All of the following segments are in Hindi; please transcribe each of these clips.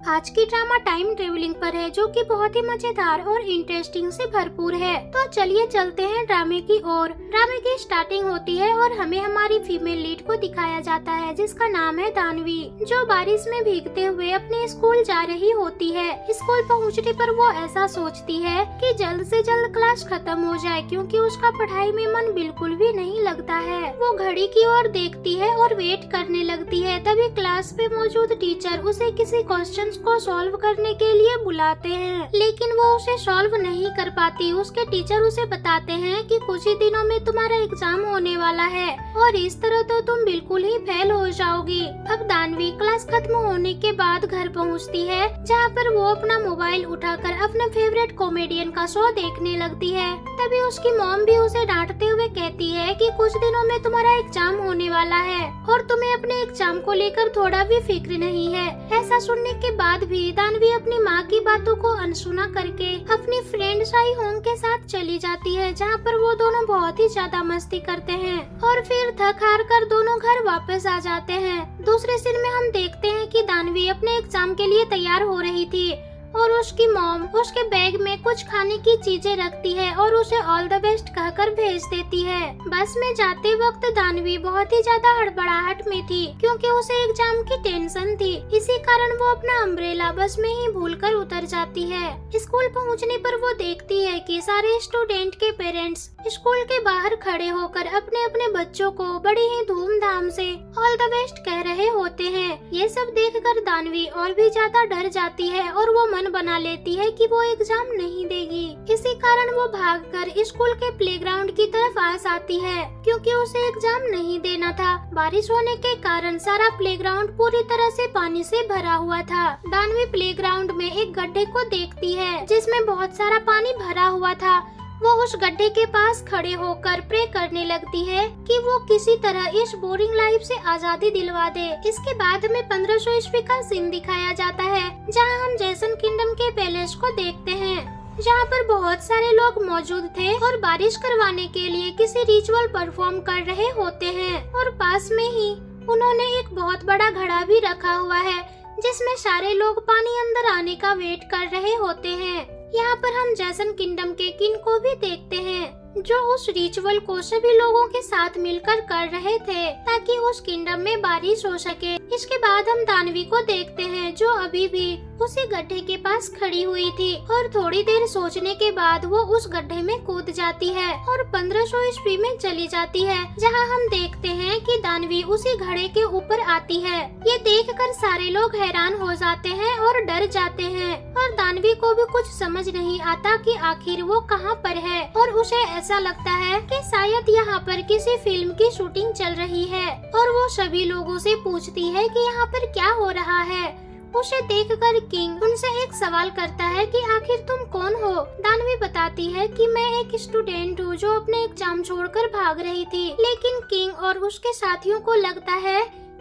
आज की ड्रामा टाइम ट्रेवलिंग पर है, जो कि बहुत ही मजेदार और इंटरेस्टिंग से भरपूर है। तो चलिए चलते हैं ड्रामे की ओर। ड्रामे की स्टार्टिंग होती है और हमें हमारी फीमेल लीड को दिखाया जाता है, जिसका नाम है दानवी, जो बारिश में भीगते हुए अपने स्कूल जा रही होती है। स्कूल पहुंचने पर वो ऐसा सोचती है कि जल्द से जल्द क्लास खत्म हो जाए, क्योंकि उसका पढ़ाई में मन बिल्कुल भी नहीं लगता है। वो घड़ी की ओर देखती है और वेट करने लगती है। तभी क्लास पे मौजूद टीचर उसे किसी क्वेश्चन को सॉल्व करने के लिए बुलाते हैं, लेकिन वो उसे सॉल्व नहीं कर पाती। उसके टीचर उसे बताते हैं कि कुछ ही दिनों में तुम्हारा एग्जाम होने वाला है और इस तरह तो तुम बिल्कुल ही फेल हो जाओगी। अब दानवी क्लास खत्म होने के बाद घर पहुंचती है, जहां पर वो अपना मोबाइल उठाकर अपने फेवरेट कॉमेडियन का शो देखने लगती है। तभी उसकी मॉम भी उसे डांटते हुए कहती है कि कुछ दिनों में तुम्हारा एग्जाम होने वाला है और तुम्हें अपने एग्जाम को लेकर थोड़ा भी फिक्र नहीं है। ऐसा सुनने के बाद भी दानवी अपनी माँ की बातों को अनसुना करके अपनी फ्रेंड साई होंग के साथ चली जाती है, जहाँ पर वो दोनों बहुत ही ज्यादा मस्ती करते हैं और फिर थक हार कर दोनों घर वापस आ जाते हैं। दूसरे सीन में हम देखते हैं कि दानवी अपने एग्जाम के लिए तैयार हो रही थी और उसकी मॉम उसके बैग में कुछ खाने की चीजें रखती है और उसे ऑल द बेस्ट कहकर भेज देती है। बस में जाते वक्त दानवी बहुत ही ज्यादा हड़बड़ाहट में थी, क्योंकि उसे एग्जाम की टेंशन थी। इसी कारण वो अपना अम्ब्रेला बस में ही भूलकर उतर जाती है। स्कूल पहुंचने पर वो देखती है कि सारे स्टूडेंट के पेरेंट्स स्कूल के बाहर खड़े होकर अपने अपने बच्चों को बड़ी ही धूमधाम से ऑल द बेस्ट कह रहे होते हैं। ये सब देखकर दानवी और भी ज्यादा डर जाती है और वो बना लेती है कि वो एग्जाम नहीं देगी। इसी कारण वो भागकर स्कूल के प्लेग्राउंड की तरफ आती है, क्योंकि उसे एग्जाम नहीं देना था। बारिश होने के कारण सारा प्लेग्राउंड पूरी तरह से पानी से भरा हुआ था। दानवी प्लेग्राउंड में एक गड्ढे को देखती है, जिसमें बहुत सारा पानी भरा हुआ था। वो उस गड्ढे के पास खड़े होकर प्रे करने लगती है कि वो किसी तरह इस बोरिंग लाइफ से आजादी दिलवा दे। इसके बाद में 1500 ईस्वी का सीन दिखाया जाता है, जहां हम जैसन किंगडम के पैलेस को देखते हैं, जहां पर बहुत सारे लोग मौजूद थे और बारिश करवाने के लिए किसी रिचुअल परफॉर्म कर रहे होते हैं। और पास में ही उन्होंने एक बहुत बड़ा घड़ा भी रखा हुआ है, जिसमें सारे लोग पानी अंदर आने का वेट कर रहे होते हैं। यहाँ पर हम जैसन किंगडम के किंग को भी देखते हैं, जो उस रिचुअल को सभी लोगों के साथ मिलकर कर रहे थे, ताकि उस किंगडम में बारिश हो सके। इसके बाद हम दानवी को देखते हैं, जो अभी भी उसी गड्ढे के पास खड़ी हुई थी और थोड़ी देर सोचने के बाद वो उस गड्ढे में कूद जाती है और 1500 ईस्वी में चली जाती है, जहां हम देखते हैं कि दानवी उसी घड़े के ऊपर आती है। ये देखकर सारे लोग हैरान हो जाते हैं और डर जाते हैं और दानवी को भी कुछ समझ नहीं आता कि आखिर वो कहाँ पर है। और उसे ऐसा लगता है कि शायद यहाँ पर किसी फिल्म की शूटिंग चल रही है और वो सभी लोगों से पूछती है कि यहाँ पर क्या हो रहा है। उसे देखकर किंग उनसे एक सवाल करता है कि आखिर तुम कौन हो। दानवी बताती है कि मैं एक स्टूडेंट हूँ जो अपने एग्जाम छोड़कर भाग रही थी, लेकिन किंग और उसके साथियों को लगता है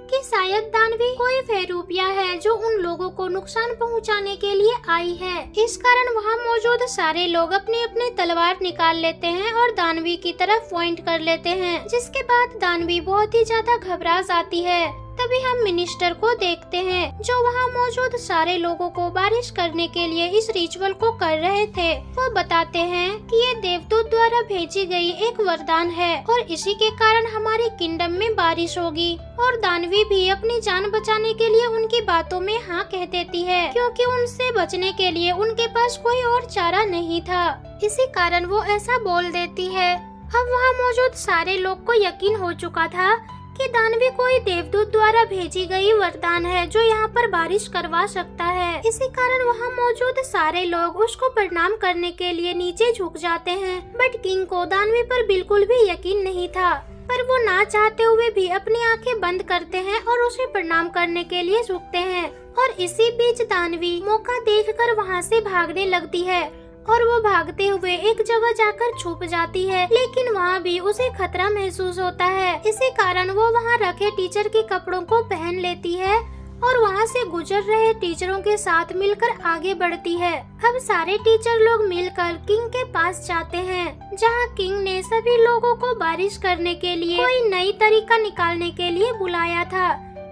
कि शायद दानवी कोई फेरूपिया है जो उन लोगों को नुकसान पहुंचाने के लिए आई है। इस कारण वहां मौजूद सारे लोग अपने अपने तलवार निकाल लेते हैं और दानवी की तरफ पॉइंट कर लेते हैं, जिसके बाद दानवी बहुत ही ज्यादा घबरा जाती है। तभी हम मिनिस्टर को देखते हैं, जो वहाँ मौजूद सारे लोगों को बारिश करने के लिए इस रिचुअल को कर रहे थे। वो बताते हैं कि ये देवदूत द्वारा भेजी गई एक वरदान है और इसी के कारण हमारे किंगडम में बारिश होगी। और दानवी भी अपनी जान बचाने के लिए उनकी बातों में हाँ कह देती है, क्योंकि उनसे बचने के लिए उनके पास कोई और चारा नहीं था। इसी कारण वो ऐसा बोल देती है। अब वहाँ मौजूद सारे लोग को यकीन हो चुका था कि दानवी कोई देवदूत द्वारा भेजी गई वरदान है, जो यहाँ पर बारिश करवा सकता है। इसी कारण वहाँ मौजूद सारे लोग उसको प्रणाम करने के लिए नीचे झुक जाते हैं। बट किंग को दानवी पर बिल्कुल भी यकीन नहीं था, पर वो ना चाहते हुए भी अपनी आंखें बंद करते हैं और उसे प्रणाम करने के लिए झुकते हैं। और इसी बीच दानवी मौका देखकर वहाँ से भागने लगती है और वो भागते हुए एक जगह जाकर छुप जाती है, लेकिन वहाँ भी उसे खतरा महसूस होता है। इसी कारण वो वहाँ रखे टीचर के कपड़ों को पहन लेती है और वहाँ से गुजर रहे टीचरों के साथ मिलकर आगे बढ़ती है। अब सारे टीचर लोग मिलकर किंग के पास जाते हैं, जहाँ किंग ने सभी लोगों को बारिश करने के लिए कोई नई तरीका निकालने के लिए बुलाया था।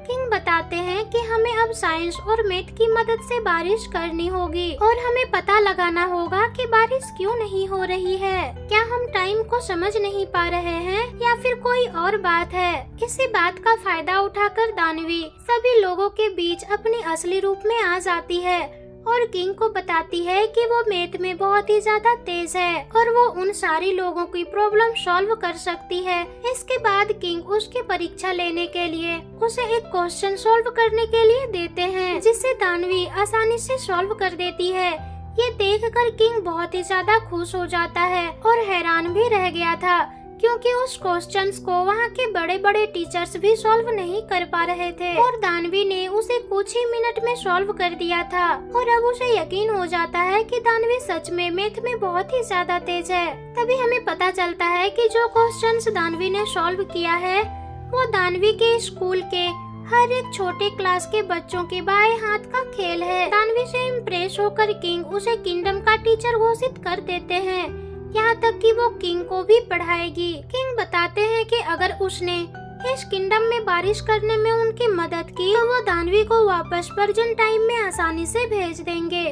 किंग बताते हैं कि हमें अब साइंस और मैथ की मदद से बारिश करनी होगी और हमें पता लगाना होगा कि बारिश क्यों नहीं हो रही है। क्या हम टाइम को समझ नहीं पा रहे हैं या फिर कोई और बात है? इसी बात का फायदा उठाकर दानवी सभी लोगों के बीच अपनी असली रूप में आ जाती है और किंग को बताती है कि वो मैथ में बहुत ही ज्यादा तेज है और वो उन सारी लोगों की प्रॉब्लम सॉल्व कर सकती है। इसके बाद किंग उसकी परीक्षा लेने के लिए उसे एक क्वेश्चन सॉल्व करने के लिए देते हैं, जिसे दानवी आसानी से सॉल्व कर देती है। ये देखकर किंग बहुत ही ज्यादा खुश हो जाता है और हैरान भी रह गया था, क्योंकि उस क्वेश्चंस को वहाँ के बड़े बड़े टीचर्स भी सॉल्व नहीं कर पा रहे थे और दानवी ने उसे कुछ ही मिनट में सॉल्व कर दिया था। और अब उसे यकीन हो जाता है कि दानवी सच में मैथ में बहुत ही ज्यादा तेज है। तभी हमें पता चलता है कि जो क्वेश्चंस दानवी ने सॉल्व किया है वो दानवी के स्कूल के हर एक छोटे क्लास के बच्चों के बाएं हाथ का खेल है। दानवी से इम्प्रेस होकर किंग उसे किंगडम का टीचर घोषित कर देते हैं, यहाँ तक कि वो किंग को भी पढ़ाएगी। किंग बताते हैं कि अगर उसने इस किंगडम में बारिश करने में उनकी मदद की तो वो दानवी को वापस प्रेजेंट टाइम में आसानी से भेज देंगे।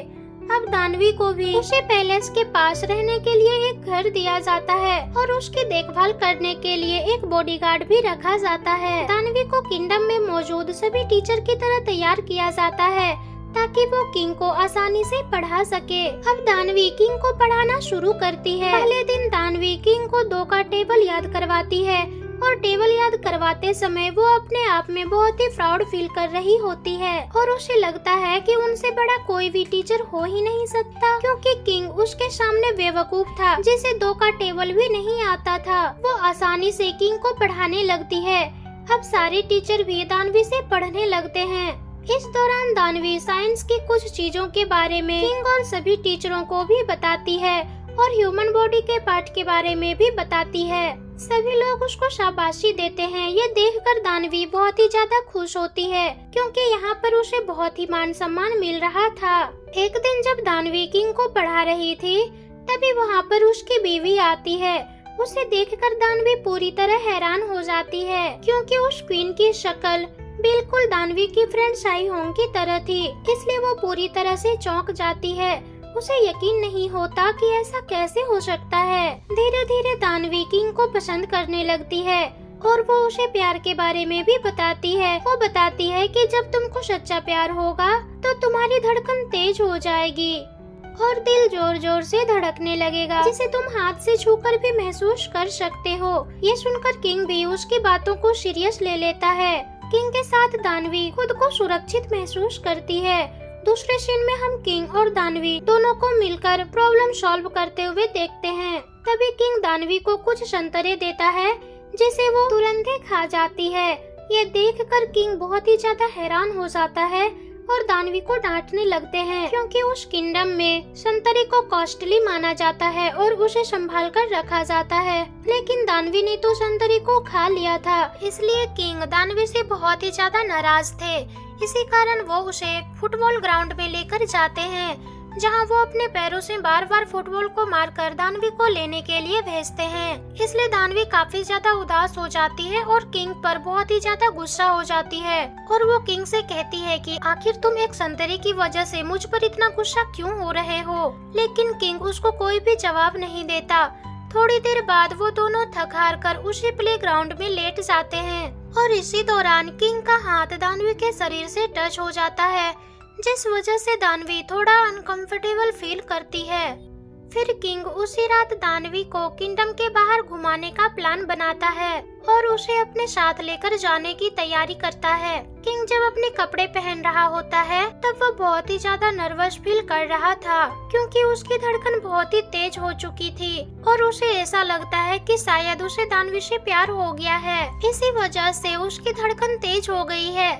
अब दानवी को भी उसे पैलेस के पास रहने के लिए एक घर दिया जाता है और उसकी देखभाल करने के लिए एक बॉडीगार्ड भी रखा जाता है। दानवी को किंगडम में मौजूद सभी टीचर की तरह तैयार किया जाता है ताकि वो किंग को आसानी से पढ़ा सके। अब दानवी किंग को पढ़ाना शुरू करती है। पहले दिन दानवी किंग को 2 का टेबल याद करवाती है और टेबल याद करवाते समय वो अपने आप में बहुत ही प्राउड फील कर रही होती है और उसे लगता है कि उनसे बड़ा कोई भी टीचर हो ही नहीं सकता, क्योंकि किंग उसके सामने बेवकूफ था जिसे 2 का टेबल भी नहीं आता था। वो आसानी से किंग को पढ़ाने लगती है। अब सारे टीचर भी दानवी से पढ़ने लगते हैं। इस दौरान दानवी साइंस की कुछ चीजों के बारे में किंग और सभी टीचरों को भी बताती है और ह्यूमन बॉडी के पार्ट के बारे में भी बताती है। सभी लोग उसको शाबाशी देते हैं। ये देखकर दानवी बहुत ही ज्यादा खुश होती है, क्योंकि यहाँ पर उसे बहुत ही मान सम्मान मिल रहा था। एक दिन जब दानवी किंग को पढ़ा रही थी तभी वहाँ पर उसकी बीवी आती है। उसे देखकर दानवी पूरी तरह हैरान हो जाती है, क्योंकि उस क्वीन की शक्ल बिल्कुल दानवी की फ्रेंड साई होंग की तरह थी, इसलिए वो पूरी तरह से चौंक जाती है। उसे यकीन नहीं होता कि ऐसा कैसे हो सकता है। धीरे धीरे दानवी किंग को पसंद करने लगती है और वो उसे प्यार के बारे में भी बताती है। वो बताती है कि जब तुमको सच्चा प्यार होगा तो तुम्हारी धड़कन तेज हो जाएगी और दिल जोर जोर से धड़कने लगेगा, जिसे तुम हाथ से छूकर भी महसूस कर सकते हो। ये सुनकर किंग भी उसकी बातों को सीरियस ले लेता है। किंग के साथ दानवी खुद को सुरक्षित महसूस करती है। दूसरे सीन में हम किंग और दानवी दोनों को मिलकर प्रॉब्लम सॉल्व करते हुए देखते हैं। तभी किंग दानवी को कुछ संतरे देता है जिसे वो तुरंत ही खा जाती है। ये देखकर किंग बहुत ही ज्यादा हैरान हो जाता है और दानवी को डांटने लगते हैं, क्योंकि उस किंगडम में संतरे को कॉस्टली माना जाता है और उसे संभाल कर रखा जाता है। लेकिन दानवी ने तो संतरे को खा लिया था, इसलिए किंग दानवी से बहुत ही ज्यादा नाराज थे। इसी कारण वो उसे फुटबॉल ग्राउंड में लेकर जाते हैं, जहां वो अपने पैरों से बार बार फुटबॉल को मारकर दानवी को लेने के लिए भेजते हैं। इसलिए दानवी काफी ज्यादा उदास हो जाती है और किंग पर बहुत ही ज्यादा गुस्सा हो जाती है और वो किंग से कहती है कि आखिर तुम एक संतरे की वजह से मुझ पर इतना गुस्सा क्यों हो रहे हो। लेकिन किंग उसको कोई भी जवाब नहीं देता। थोड़ी देर बाद वो दोनों थक हार कर उसी प्लेग्राउंड में लेट जाते हैं और इसी दौरान किंग का हाथ दानवी के शरीर से टच हो जाता है, जिस वजह से दानवी थोड़ा अनकंफर्टेबल फील करती है। फिर किंग उसी रात दानवी को किंगडम के बाहर घुमाने का प्लान बनाता है और उसे अपने साथ लेकर जाने की तैयारी करता है। किंग जब अपने कपड़े पहन रहा होता है तब वो बहुत ही ज्यादा नर्वस फील कर रहा था, क्योंकि उसकी धड़कन बहुत ही तेज हो चुकी थी और उसे ऐसा लगता है कि शायद उसे दानवी से प्यार हो गया है। इसी वजह से उसकी धड़कन तेज हो गई है।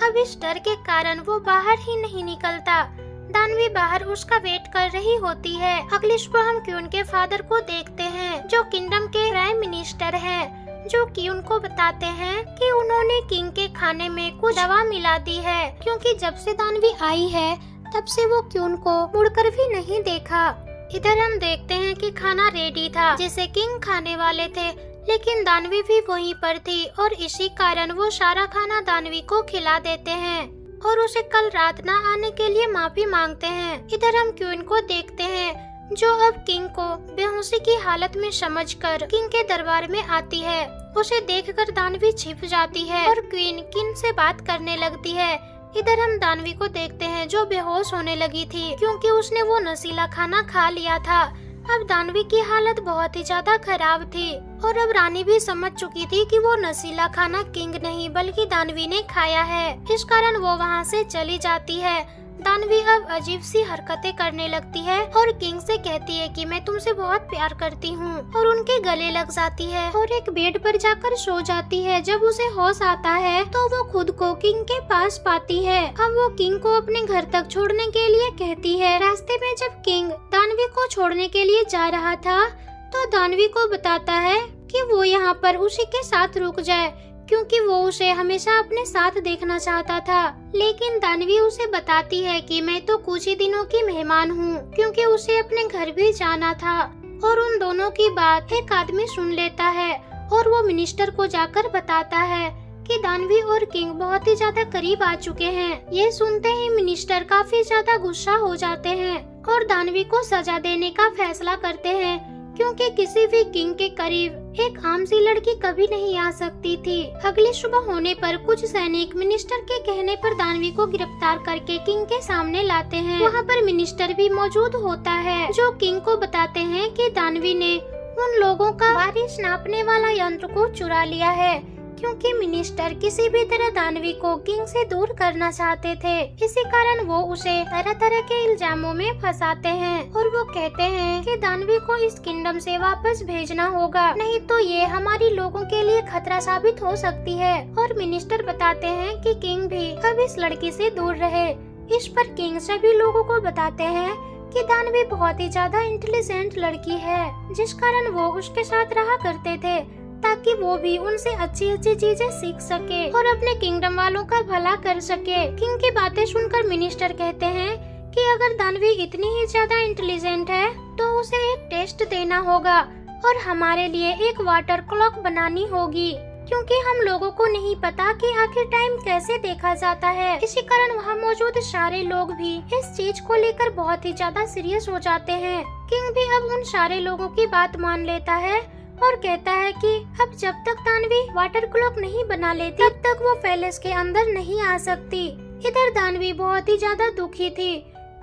अब इस डर के कारण वो बाहर ही नहीं निकलता। दानवी बाहर उसका वेट कर रही होती है। अगली सुबह हम क्यून के फादर को देखते हैं, जो किंगडम के प्राइम मिनिस्टर हैं, जो कि उनको बताते हैं कि उन्होंने किंग के खाने में कुछ दवा मिला दी है, क्योंकि जब से दानवी आई है तब से वो क्यून को मुड़कर भी नहीं देखा। इधर हम देखते हैं कि खाना रेडी था जिसे किंग खाने वाले थे, लेकिन दानवी भी वहीं पर थी और इसी कारण वो सारा खाना दानवी को खिला देते हैं और उसे कल रात न आने के लिए माफी मांगते हैं। इधर हम क्वीन को देखते हैं जो अब किंग को बेहोशी की हालत में समझकर किंग के दरबार में आती है। उसे देखकर दानवी छिप जाती है और क्वीन किंग से बात करने लगती है। इधर हम दानवी को देखते हैं जो बेहोश होने लगी थी क्योंकि उसने वो नशीला खाना खा लिया था। अब दानवी की हालत बहुत ही ज्यादा खराब थी और अब रानी भी समझ चुकी थी कि वो नशीला खाना किंग नहीं बल्कि दानवी ने खाया है। इस कारण वो वहाँ से चली जाती है। दानवी अब अजीब सी हरकतें करने लगती है और किंग से कहती है कि मैं तुमसे बहुत प्यार करती हूँ और उनके गले लग जाती है और एक बेड पर जाकर सो जाती है। जब उसे होश आता है तो वो खुद को किंग के पास पाती है। अब वो किंग को अपने घर तक छोड़ने के लिए कहती है। रास्ते में जब किंग दानवी को छोड़ने के लिए जा रहा था तो दानवी को बताता है कि वो यहाँ पर उसी के साथ रुक जाए क्योंकि वो उसे हमेशा अपने साथ देखना चाहता था। लेकिन दानवी उसे बताती है कि मैं तो कुछ ही दिनों की मेहमान हूँ क्योंकि उसे अपने घर भी जाना था। और उन दोनों की बात एक आदमी सुन लेता है और वो मिनिस्टर को जाकर बताता है कि दानवी और किंग बहुत ही ज्यादा करीब आ चुके हैं। ये सुनते ही मिनिस्टर काफी ज्यादा गुस्सा हो जाते हैं और दानवी को सजा देने का फैसला करते हैं क्योंकि किसी भी किंग के करीब एक आम सी लड़की कभी नहीं आ सकती थी। अगली सुबह होने पर कुछ सैनिक मिनिस्टर के कहने पर दानवी को गिरफ्तार करके किंग के सामने लाते हैं। वहाँ पर मिनिस्टर भी मौजूद होता है जो किंग को बताते हैं कि दानवी ने उन लोगों का बारिश नापने वाला यंत्र को चुरा लिया है क्योंकि मिनिस्टर किसी भी तरह दानवी को किंग से दूर करना चाहते थे। इसी कारण वो उसे तरह तरह के इल्जामों में फंसाते हैं और वो कहते हैं कि दानवी को इस किंगडम से वापस भेजना होगा, नहीं तो ये हमारी लोगों के लिए खतरा साबित हो सकती है। और मिनिस्टर बताते हैं कि किंग भी अब इस लड़की से दूर रहे। इस पर किंग सभी लोगों को बताते हैं कि दानवी बहुत ही ज्यादा इंटेलिजेंट लड़की है जिस कारण वो उसके साथ रहा करते थे ताकि वो भी उनसे अच्छी अच्छी चीजें सीख सके और अपने किंगडम वालों का भला कर सके। किंग की बातें सुनकर मिनिस्टर कहते हैं कि अगर दानवी इतनी ही ज्यादा इंटेलिजेंट है तो उसे एक टेस्ट देना होगा और हमारे लिए एक वाटर क्लॉक बनानी होगी क्योंकि हम लोगों को नहीं पता कि आखिर टाइम कैसे देखा जाता है। इसी कारण वहाँ मौजूद सारे लोग भी इस चीज को लेकर बहुत ही ज्यादा सीरियस हो जाते हैं। किंग भी अब उन सारे लोगों की बात मान लेता है और कहता है कि अब जब तक दानवी वाटर क्लॉक नहीं बना लेती तब तक वो पैलेस के अंदर नहीं आ सकती। इधर दानवी बहुत ही ज्यादा दुखी थी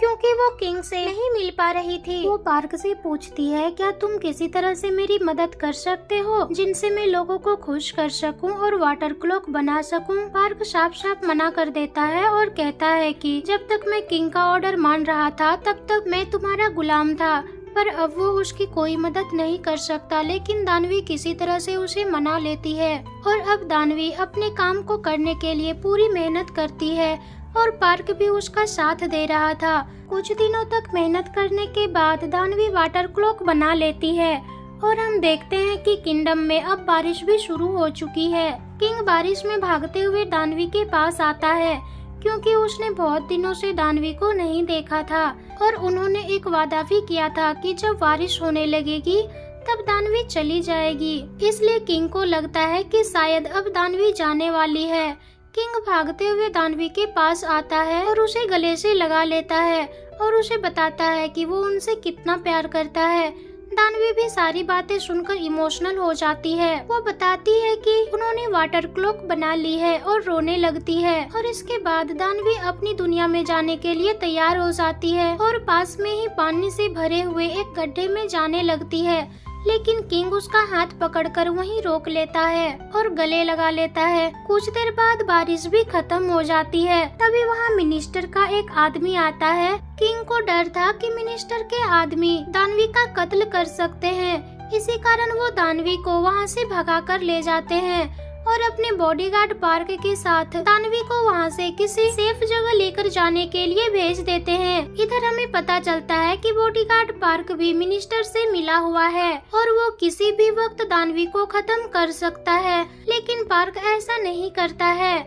क्योंकि वो किंग से नहीं मिल पा रही थी। वो पार्क से पूछती है क्या तुम किसी तरह से मेरी मदद कर सकते हो जिनसे मैं लोगों को खुश कर सकूं और वाटर क्लॉक बना सकूं। पार्क साफ साफ मना कर देता है और कहता है कि जब तक मैं किंग का ऑर्डर मान रहा था तब तक मैं तुम्हारा गुलाम था, पर अब वो उसकी कोई मदद नहीं कर सकता। लेकिन दानवी किसी तरह से उसे मना लेती है और अब दानवी अपने काम को करने के लिए पूरी मेहनत करती है और पार्क भी उसका साथ दे रहा था। कुछ दिनों तक मेहनत करने के बाद दानवी वाटर क्लॉक बना लेती है और हम देखते हैं कि किंगडम में अब बारिश भी शुरू हो चुकी है। किंग बारिश में भागते हुए दानवी के पास आता है क्योंकि उसने बहुत दिनों से दानवी को नहीं देखा था और उन्होंने एक वादा भी किया था कि जब बारिश होने लगेगी तब दानवी चली जाएगी। इसलिए किंग को लगता है कि शायद अब दानवी जाने वाली है। किंग भागते हुए दानवी के पास आता है और उसे गले से लगा लेता है और उसे बताता है कि वो उनसे कितना प्यार करता है। दानवी भी सारी बातें सुनकर इमोशनल हो जाती है। वो बताती है कि उन्होंने वाटर क्लॉक बना ली है और रोने लगती है और इसके बाद दानवी अपनी दुनिया में जाने के लिए तैयार हो जाती है और पास में ही पानी से भरे हुए एक गड्ढे में जाने लगती है। लेकिन किंग उसका हाथ पकड़कर वहीं रोक लेता है और गले लगा लेता है। कुछ देर बाद बारिश भी खत्म हो जाती है। तभी वहाँ मिनिस्टर का एक आदमी आता है। किंग को डर था कि मिनिस्टर के आदमी दानवी का कत्ल कर सकते हैं, इसी कारण वो दानवी को वहाँ से भगा कर ले जाते हैं और अपने बॉडीगार्ड पार्क के साथ दानवी को वहाँ से किसी सेफ जगह लेकर जाने के लिए भेज देते हैं। इधर हमें पता चलता है कि बॉडीगार्ड पार्क भी मिनिस्टर से मिला हुआ है और वो किसी भी वक्त दानवी को खत्म कर सकता है, लेकिन पार्क ऐसा नहीं करता है।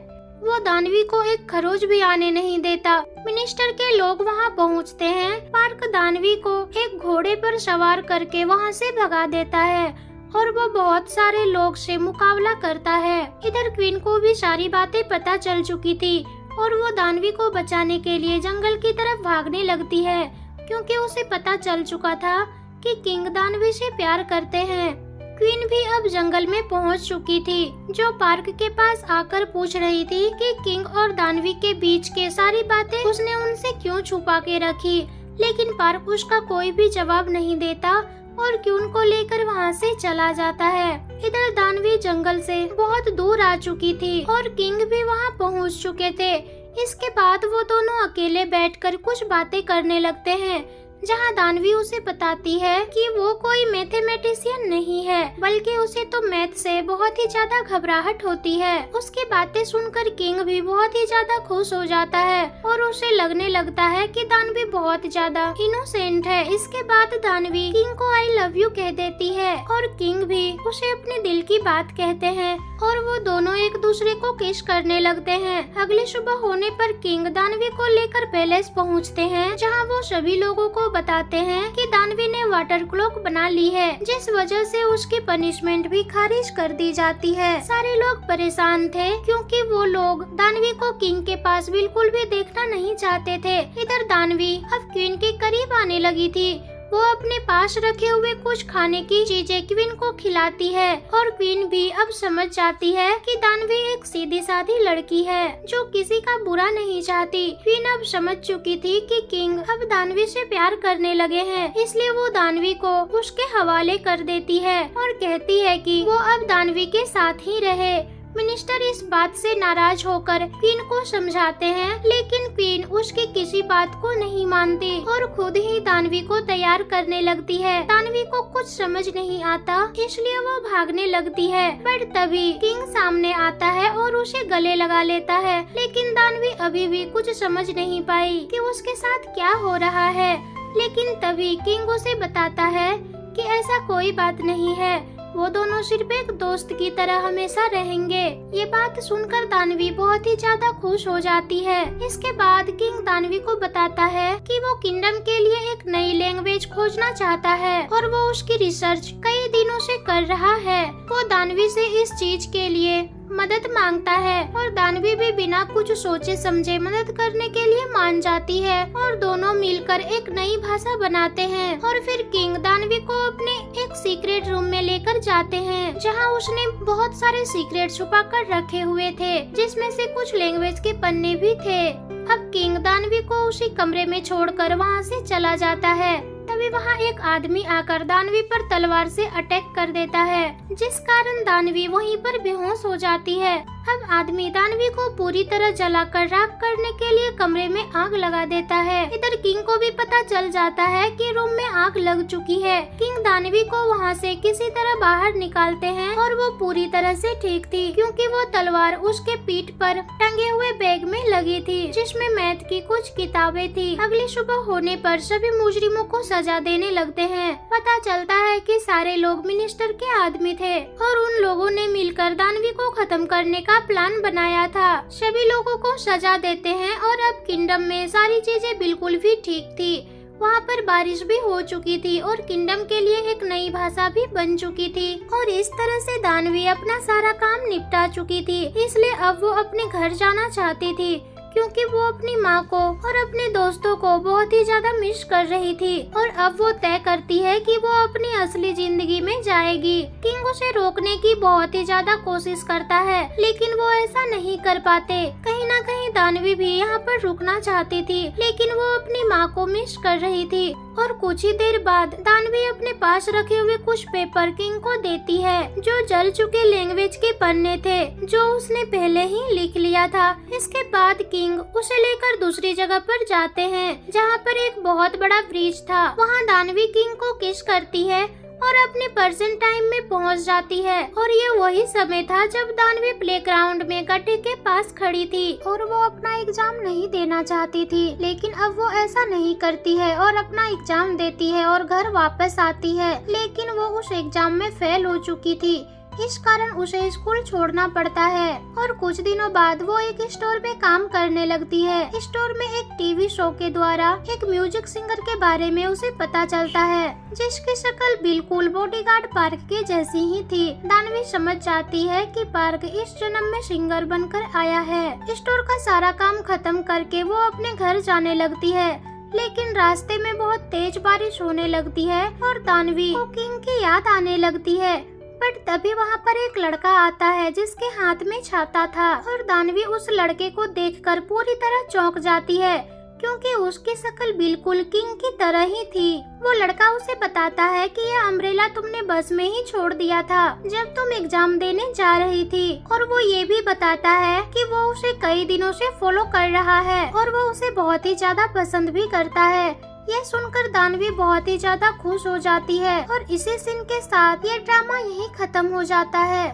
वो दानवी को एक खरोच भी आने नहीं देता। मिनिस्टर के लोग वहाँ पहुँचते हैं। पार्क दानवी को एक घोड़े पर सवार करके वहाँ से भगा देता है और वो बहुत सारे लोग से मुकाबला करता है। इधर क्वीन को भी सारी बातें पता चल चुकी थी और वो दानवी को बचाने के लिए जंगल की तरफ भागने लगती है, क्योंकि उसे पता चल चुका था कि किंग दानवी से प्यार करते हैं। क्वीन भी अब जंगल में पहुंच चुकी थी, जो पार्क के पास आकर पूछ रही थी कि किंग और दानवी के बीच के सारी बातें उसने उनसे क्यों छुपा के रखी, लेकिन पार्क उसका कोई भी जवाब नहीं देता और क्वीन को लेकर वहां से चला जाता है। इधर दानवी जंगल से बहुत दूर आ चुकी थी और किंग भी वहां पहुंच चुके थे। इसके बाद वो दोनों अकेले बैठकर कुछ बातें करने लगते हैं, जहां दानवी उसे बताती है कि वो कोई मैथमेटिशियन नहीं है, बल्कि उसे तो मैथ से बहुत ही ज्यादा घबराहट होती है। उसकी बातें सुनकर किंग भी बहुत ही ज्यादा खुश हो जाता है और उसे लगने लगता है कि दानवी बहुत ज्यादा इनोसेंट है। इसके बाद दानवी किंग को आई लव यू कह देती है और किंग भी उसे अपने दिल की बात कहते हैं और वो दोनों एक दूसरे को किस करने लगते हैं। अगली सुबह होने पर किंग दानवी को लेकर पैलेस पहुंचते हैं, जहां वो सभी लोगों को बताते हैं कि दानवी ने वाटर क्लॉक बना ली है, जिस वजह से उसकी पनिशमेंट भी खारिज कर दी जाती है। सारे लोग परेशान थे, क्योंकि वो लोग दानवी को किंग के पास बिल्कुल भी देखना नहीं चाहते थे। इधर दानवी अब क्वीन के करीब आने लगी थी। वो अपने पास रखे हुए कुछ खाने की चीजें क्वीन को खिलाती है और क्वीन भी अब समझ जाती है कि दानवी एक सीधी सादी लड़की है, जो किसी का बुरा नहीं चाहती। क्वीन अब समझ चुकी थी कि किंग अब दानवी से प्यार करने लगे हैं, इसलिए वो दानवी को उसके हवाले कर देती है और कहती है कि वो अब दानवी के साथ ही रहे। मिनिस्टर इस बात से नाराज होकर क्वीन को समझाते हैं, लेकिन क्वीन उसकी किसी बात को नहीं मानती और खुद ही दानवी को तैयार करने लगती है। दानवी को कुछ समझ नहीं आता, इसलिए वो भागने लगती है, पर तभी किंग सामने आता है और उसे गले लगा लेता है। लेकिन दानवी अभी भी कुछ समझ नहीं पाई कि उसके साथ क्या हो रहा है। लेकिन तभी किंग उसे बताता है कि ऐसा कोई बात नहीं है, वो दोनों सिर्फ एक दोस्त की तरह हमेशा रहेंगे। ये बात सुनकर दानवी बहुत ही ज्यादा खुश हो जाती है। इसके बाद किंग दानवी को बताता है कि वो किंगडम के लिए एक नई लैंग्वेज खोजना चाहता है और वो उसकी रिसर्च कई दिनों से कर रहा है। वो दानवी से इस चीज के लिए मदद मांगता है और दानवी भी बिना कुछ सोचे समझे मदद करने के लिए मान जाती है और दोनों मिलकर एक नई भाषा बनाते हैं। और फिर किंग दानवी को अपने एक सीक्रेट रूम में लेकर जाते हैं, जहां उसने बहुत सारे सीक्रेट छुपा कर रखे हुए थे, जिसमें से कुछ लैंग्वेज के पन्ने भी थे। अब किंग दानवी को उसी कमरे में छोड़कर वहां से चला जाता है। तभी वहाँ एक आदमी आकर दानवी पर तलवार से अटैक कर देता है, जिस कारण दानवी वहीं पर बेहोश हो जाती है। अब आदमी दानवी को पूरी तरह जलाकर राख करने के लिए कमरे में आग लगा देता है। इधर किंग को भी पता चल जाता है कि रूम में आग लग चुकी है। किंग दानवी को वहाँ से किसी तरह बाहर निकालते हैं और वो पूरी तरह से ठीक थी, क्योंकि वो तलवार उसके पीठ पर टंगे हुए बैग में लगी थी, जिसमें मैथ की कुछ किताबें थी। अगली सुबह होने पर सभी मुजरिमों को सजा देने लगते हैं। पता चलता है कि सारे लोग मिनिस्टर के आदमी थे और उन लोगों ने मिलकर दानवी को खत्म करने का प्लान बनाया था। सभी लोगों को सजा देते हैं और अब किंगडम में सारी चीजें बिल्कुल भी ठीक थी। वहाँ पर बारिश भी हो चुकी थी और किंगडम के लिए एक नई भाषा भी बन चुकी थी और इस तरह से दानवी अपना सारा काम निपटा चुकी थी। इसलिए अब वो अपने घर जाना चाहती थी, क्योंकि वो अपनी माँ को और अपने दोस्तों को बहुत ही ज्यादा मिस कर रही थी। और अब वो तय करती है कि वो अपनी असली जिंदगी में जाएगी। किंग उसे रोकने की बहुत ही ज्यादा कोशिश करता है, लेकिन वो ऐसा नहीं कर पाते। कहीं ना कहीं दानवी भी यहाँ पर रुकना चाहती थी, लेकिन वो अपनी माँ को मिस कर रही थी। और कुछ ही देर बाद दानवी अपने पास रखे हुए कुछ पेपर किंग को देती है, जो जल चुके लैंग्वेज के पन्ने थे, जो उसने पहले ही लिख लिया था। इसके बाद किंग उसे लेकर दूसरी जगह पर जाते हैं, जहाँ पर एक बहुत बड़ा ब्रिज था। वहाँ दानवी किंग को किस करती है और अपने प्रेजेंट टाइम में पहुंच जाती है। और ये वही समय था जब दानवी प्लेग्राउंड में गड्ढे के पास खड़ी थी और वो अपना एग्जाम नहीं देना चाहती थी, लेकिन अब वो ऐसा नहीं करती है और अपना एग्जाम देती है और घर वापस आती है। लेकिन वो उस एग्जाम में फेल हो चुकी थी। इस कारण उसे स्कूल छोड़ना पड़ता है और कुछ दिनों बाद वो एक स्टोर में काम करने लगती है। स्टोर में एक टीवी शो के द्वारा एक म्यूजिक सिंगर के बारे में उसे पता चलता है, जिसकी शक्ल बिल्कुल बॉडीगार्ड पार्क के जैसी ही थी। दानवी समझ जाती है कि पार्क इस जन्म में सिंगर बनकर आया है। स्टोर का सारा काम खत्म करके वो अपने घर जाने लगती है, लेकिन रास्ते में बहुत तेज बारिश होने लगती है और दानवी को किंग की याद आने लगती है। बट तभी वहाँ पर एक लड़का आता है जिसके हाथ में छाता था और दानवी उस लड़के को देखकर पूरी तरह चौंक जाती है, क्योंकि उसकी शक्ल बिल्कुल किंग की तरह ही थी। वो लड़का उसे बताता है कि यह अम्ब्रेला तुमने बस में ही छोड़ दिया था जब तुम एग्जाम देने जा रही थी, और वो ये भी बताता है कि वो उसे कई दिनों से फॉलो कर रहा है और वो उसे बहुत ही ज्यादा पसंद भी करता है। यह सुनकर दानवी बहुत ही ज्यादा खुश हो जाती है और इसी सीन के साथ ये ड्रामा यहीं खत्म हो जाता है।